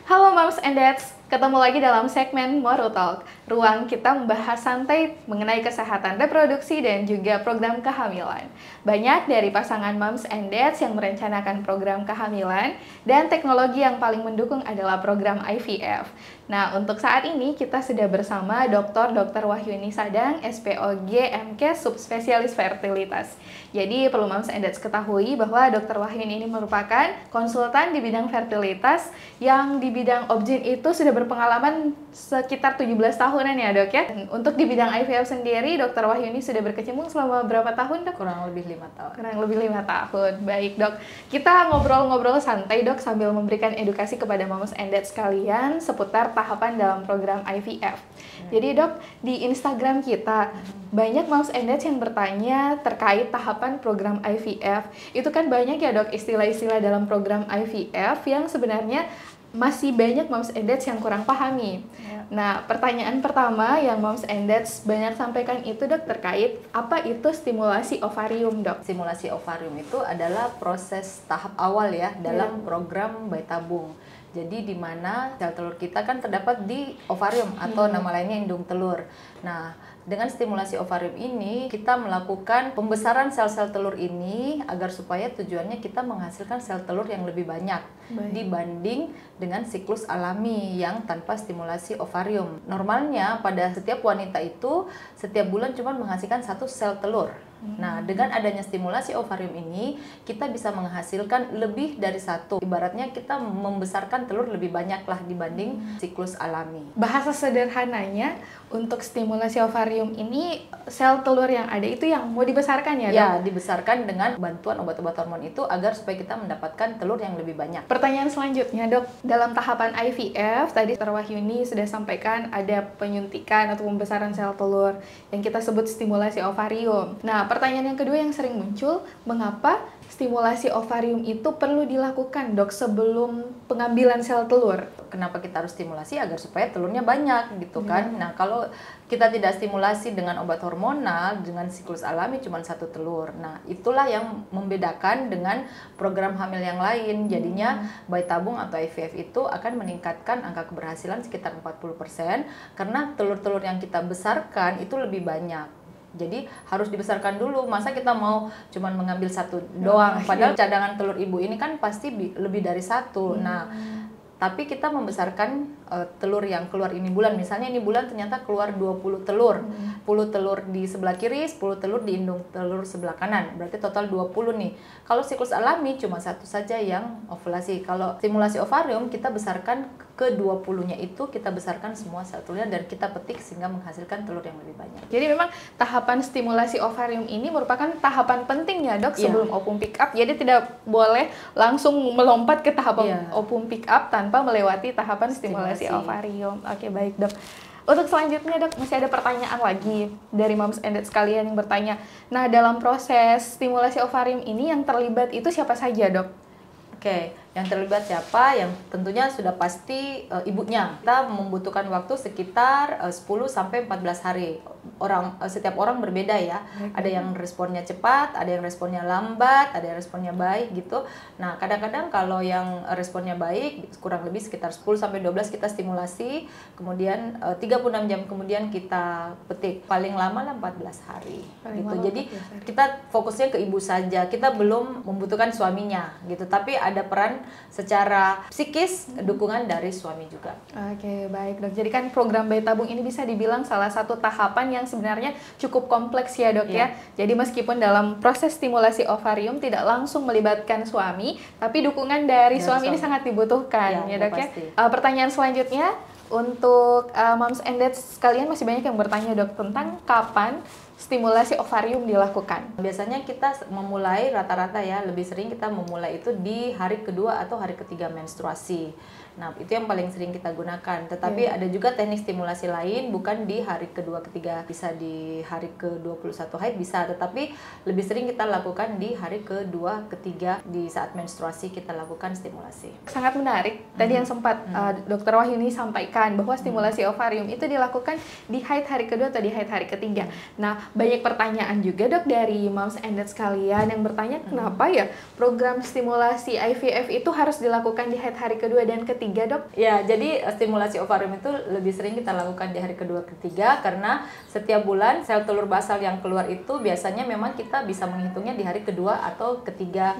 Halo Moms and Dads, ketemu lagi dalam segmen Moro Talk. Ruang kita membahas santai mengenai kesehatan reproduksi dan juga program kehamilan. Banyak dari pasangan Moms and Dads yang merencanakan program kehamilan dan teknologi yang paling mendukung adalah program IVF. Nah, untuk saat ini kita sudah bersama Dr. Wahyuni Sadang, SPOG MK Subspesialis Fertilitas. Jadi perlu Moms and Dads ketahui bahwa Dr. Wahyuni ini merupakan konsultan di bidang fertilitas yang di bidang obgyn itu sudah berpengalaman sekitar 17 tahunan ya dok ya. Dan untuk di bidang IVF sendiri, Dr. Wahyuni sudah berkecimpung selama berapa tahun dok? Kurang lebih 5 tahun. Kurang lebih 5 tahun. Baik dok, kita ngobrol-ngobrol santai dok sambil memberikan edukasi kepada Moms and Dads sekalian seputar tahapan dalam program IVF. Jadi dok, di Instagram kita banyak Moms and Dads yang bertanya terkait tahapan program IVF. Itu kan banyak ya dok istilah-istilah dalam program IVF yang sebenarnya masih banyak Moms and Dads yang kurang pahami. Ya. Nah, pertanyaan pertama yang Moms and Dads banyak sampaikan itu dok terkait apa itu stimulasi ovarium dok? Stimulasi ovarium itu adalah proses tahap awal ya dalam program bayi tabung. Jadi di mana sel telur kita kan terdapat di ovarium atau nama lainnya indung telur. Nah, dengan stimulasi ovarium ini kita melakukan pembesaran sel-sel telur ini agar supaya tujuannya kita menghasilkan sel telur yang lebih banyak dibanding dengan siklus alami yang tanpa stimulasi ovarium. Normalnya pada setiap wanita itu setiap bulan cuma menghasilkan 1 sel telur. Nah, dengan adanya stimulasi ovarium ini, kita bisa menghasilkan lebih dari 1. Ibaratnya kita membesarkan telur lebih banyak lah dibanding siklus alami. Bahasa sederhananya, untuk stimulasi ovarium ini, sel telur yang ada itu yang mau dibesarkan ya dok? Ya, dibesarkan dengan bantuan obat-obat hormon itu agar supaya kita mendapatkan telur yang lebih banyak. Pertanyaan selanjutnya dok, dalam tahapan IVF, tadi Dr. Wahyuni sudah sampaikan ada penyuntikan atau pembesaran sel telur yang kita sebut stimulasi ovarium. Nah, pertanyaan yang kedua yang sering muncul, mengapa stimulasi ovarium itu perlu dilakukan dok sebelum pengambilan sel telur? Kenapa kita harus stimulasi? Agar supaya telurnya banyak gitu kan. Nah, kalau kita tidak stimulasi dengan obat hormonal, dengan siklus alami cuma 1 telur. Nah, itulah yang membedakan dengan program hamil yang lain. Jadinya bayi tabung atau IVF itu akan meningkatkan angka keberhasilan sekitar 40% karena telur-telur yang kita besarkan itu lebih banyak. Jadi harus dibesarkan dulu. Masa kita mau cuman mengambil 1 doang? Padahal cadangan telur ibu ini kan pasti lebih dari 1. Nah, tapi kita membesarkan telur yang keluar ini bulan. Misalnya ini bulan ternyata keluar 20 telur. 10 telur di sebelah kiri, 10 telur di indung telur sebelah kanan. Berarti total 20 nih. Kalau siklus alami cuma 1 saja yang ovulasi. Kalau stimulasi ovarium kita besarkan ke 20-nya itu kita besarkan semua sel telurnya dan kita petik sehingga menghasilkan telur yang lebih banyak. Jadi memang tahapan stimulasi ovarium ini merupakan tahapan penting ya dok sebelum ovum pick up. Jadi tidak boleh langsung melompat ke tahapan ovum pick up tanpa melewati tahapan stimulasi ovarium. Oke, baik dok. Untuk selanjutnya dok, masih ada pertanyaan lagi dari Moms and Dads sekalian yang bertanya. Nah, dalam proses stimulasi ovarium ini yang terlibat itu siapa saja dok? Oke, yang terlibat siapa? Yang tentunya sudah pasti ibunya. Kita membutuhkan waktu sekitar 10 sampai 14 hari. Setiap orang berbeda ya. Ada yang responnya cepat, ada yang responnya lambat, ada yang responnya baik gitu. Nah, kadang-kadang kalau yang responnya baik kurang lebih sekitar 10 sampai 12 kita stimulasi, kemudian 36 jam kemudian kita petik. Paling lama lah 14 hari gitu. Jadi kita fokusnya ke ibu saja. Kita belum membutuhkan suaminya gitu. Tapi ada peran secara psikis dukungan dari suami juga. Oke, baik dok. Jadi kan program bayi tabung ini bisa dibilang salah satu tahapan yang sebenarnya cukup kompleks ya dok ya. Jadi meskipun dalam proses stimulasi ovarium tidak langsung melibatkan suami, tapi dukungan dari suami ini sangat dibutuhkan ya dok ya. Pertanyaan selanjutnya untuk Moms and Dads sekalian masih banyak yang bertanya dok tentang kapan stimulasi ovarium dilakukan. Biasanya kita memulai rata-rata ya, lebih sering kita memulai itu di hari kedua atau hari ketiga menstruasi. Nah, itu yang paling sering kita gunakan. Tetapi ada juga teknik stimulasi lain, bukan di hari kedua, ketiga. Bisa di hari ke-21 haid, bisa. Tetapi lebih sering kita lakukan di hari kedua, ketiga, di saat menstruasi kita lakukan stimulasi. Sangat menarik. Tadi yang sempat Dr. Wahyuni sampaikan bahwa stimulasi ovarium itu dilakukan di haid hari kedua atau di haid hari ketiga. Nah, banyak pertanyaan juga dok dari Moms and Dads sekalian yang bertanya kenapa ya program stimulasi IVF itu harus dilakukan di haid hari kedua dan ketiga. ketiga, Dok? Ya, jadi stimulasi ovarium itu lebih sering kita lakukan di hari kedua ketiga karena setiap bulan sel telur basal yang keluar itu biasanya memang kita bisa menghitungnya di hari kedua atau ketiga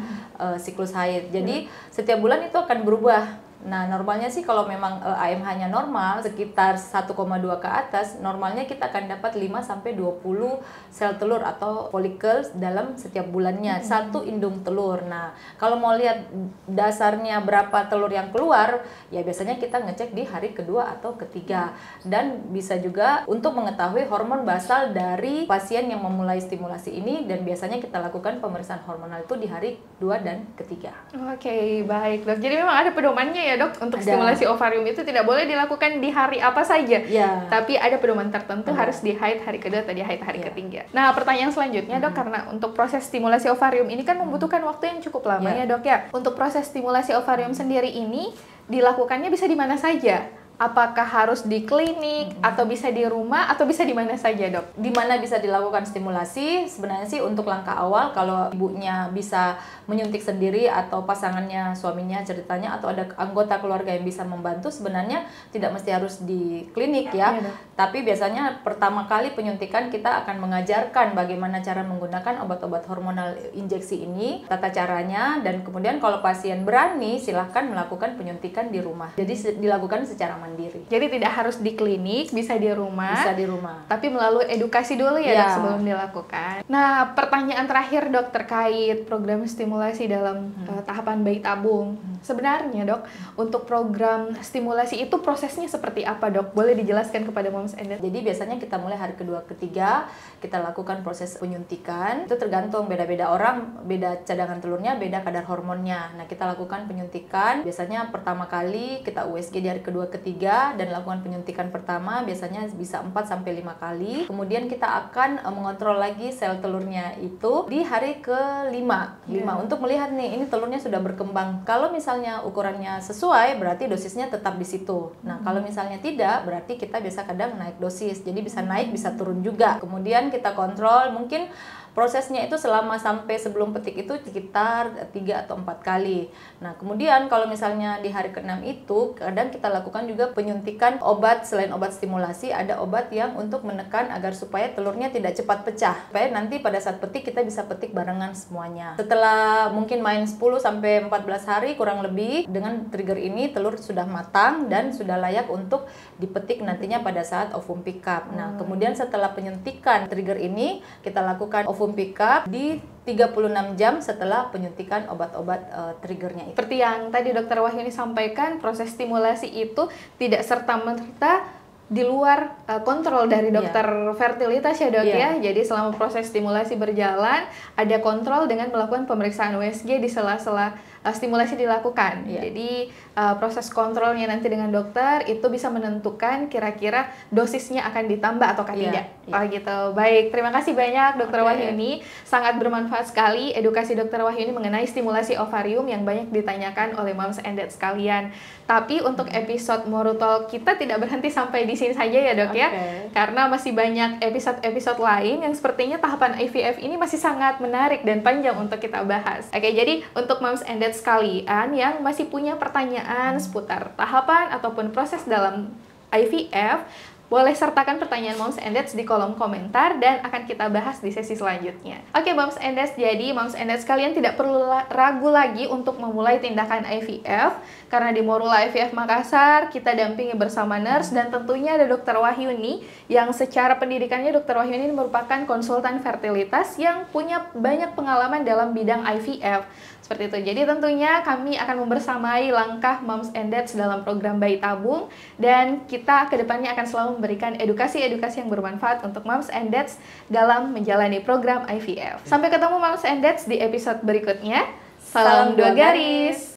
siklus haid. Jadi setiap bulan itu akan berubah. Nah, normalnya sih kalau memang AMH-nya normal sekitar 1,2 ke atas, normalnya kita akan dapat 5 sampai 20 sel telur atau follicles dalam setiap bulannya, satu indung telur. Nah, kalau mau lihat dasarnya berapa telur yang keluar, ya biasanya kita ngecek di hari kedua atau ketiga. Dan bisa juga untuk mengetahui hormon basal dari pasien yang memulai stimulasi ini, dan biasanya kita lakukan pemeriksaan hormonal itu di hari 2 dan ketiga. Oke, baik, Dok. Jadi memang ada pedomannya ya, Dok, untuk Ada. stimulasi ovarium itu tidak boleh dilakukan di hari apa saja. Ya. Tapi ada pedoman tertentu Ada. harus di haid hari kedua atau di haid hari Ya. ketiga. Nah, pertanyaan selanjutnya, Dok, karena untuk proses stimulasi ovarium ini kan membutuhkan waktu yang cukup lama Ya. ya, Dok ya. Untuk proses stimulasi ovarium sendiri ini dilakukannya bisa di mana saja? Apakah harus di klinik atau bisa di rumah atau bisa di mana saja, Dok? Di mana bisa dilakukan stimulasi? Sebenarnya sih untuk langkah awal kalau ibunya bisa menyuntik sendiri atau pasangannya, suaminya ceritanya atau ada anggota keluarga yang bisa membantu, sebenarnya tidak mesti harus di klinik ya. Iya, Dok. Tapi biasanya pertama kali penyuntikan kita akan mengajarkan bagaimana cara menggunakan obat-obat hormonal injeksi ini, tata caranya, dan kemudian kalau pasien berani silahkan melakukan penyuntikan di rumah. Jadi dilakukan secara mandiri. Jadi tidak harus di klinik, bisa di rumah. Bisa di rumah. Tapi melalui edukasi dulu ya, Ya. Dok, sebelum dilakukan. Nah, pertanyaan terakhir, Dok, terkait program stimulasi dalam tahapan bayi tabung. Sebenarnya, Dok, untuk program stimulasi itu prosesnya seperti apa, Dok? Boleh dijelaskan kepada Moms and Dad? Jadi biasanya kita mulai hari kedua ketiga kita lakukan proses penyuntikan. Itu tergantung beda-beda orang, beda cadangan telurnya, beda kadar hormonnya. Nah, kita lakukan penyuntikan. Biasanya pertama kali kita USG di hari kedua ketiga dan lakukan penyuntikan pertama biasanya bisa 4 sampai 5 kali. Kemudian kita akan mengontrol lagi sel telurnya itu di hari kelima. Untuk melihat nih ini telurnya sudah berkembang. Kalau misalnya ukurannya sesuai berarti dosisnya tetap di situ. Nah, kalau misalnya tidak berarti kita biasa kadang naik dosis. Jadi bisa naik bisa turun juga. Kemudian kita kontrol mungkin prosesnya itu selama sampai sebelum petik itu sekitar 3 atau 4 kali. Nah, kemudian kalau misalnya di hari ke-6 itu kadang kita lakukan juga penyuntikan obat. Selain obat stimulasi ada obat yang untuk menekan agar supaya telurnya tidak cepat pecah. Supaya nanti pada saat petik kita bisa petik barengan semuanya. Setelah mungkin main 10 sampai 14 hari kurang lebih dengan trigger ini telur sudah matang dan sudah layak untuk dipetik nantinya pada saat ovum pick up. Nah, kemudian setelah penyuntikan trigger ini kita lakukan ovum pick up di 36 jam setelah penyuntikan obat-obat triggernya itu. Seperti yang tadi Dokter Wahyuni sampaikan, proses stimulasi itu tidak serta-merta di luar kontrol dari dokter fertilitas ya, Dok ya. Jadi selama proses stimulasi berjalan, ada kontrol dengan melakukan pemeriksaan USG di sela-sela stimulasi dilakukan. Jadi proses kontrolnya nanti dengan dokter itu bisa menentukan kira-kira dosisnya akan ditambah atau tidak. Oh gitu. Baik, terima kasih banyak Dokter Wahyuni. Sangat bermanfaat sekali edukasi Dokter Wahyuni mengenai stimulasi ovarium yang banyak ditanyakan oleh Moms and Dad sekalian. Tapi untuk episode Moro Talk kita tidak berhenti sampai di sini saja ya, Dok ya. Karena masih banyak episode-episode lain yang sepertinya tahapan IVF ini masih sangat menarik dan panjang untuk kita bahas. Oke, jadi untuk Moms and Dad sekalian yang masih punya pertanyaan seputar tahapan ataupun proses dalam IVF, boleh sertakan pertanyaan Moms and Dads di kolom komentar dan akan kita bahas di sesi selanjutnya. Oke, Moms and Dads, jadi Moms and Dads kalian tidak perlu ragu lagi untuk memulai tindakan IVF karena di Morula IVF Makassar kita dampingi bersama nurse dan tentunya ada Dokter Wahyuni yang secara pendidikannya Dokter Wahyuni merupakan konsultan fertilitas yang punya banyak pengalaman dalam bidang IVF. Seperti itu. Jadi tentunya kami akan membersamai langkah Moms and Dads dalam program bayi tabung dan kita kedepannya akan selalu memberikan edukasi-edukasi yang bermanfaat untuk Moms and Dads dalam menjalani program IVF. Sampai ketemu Moms and Dads di episode berikutnya. Salam 2 garis.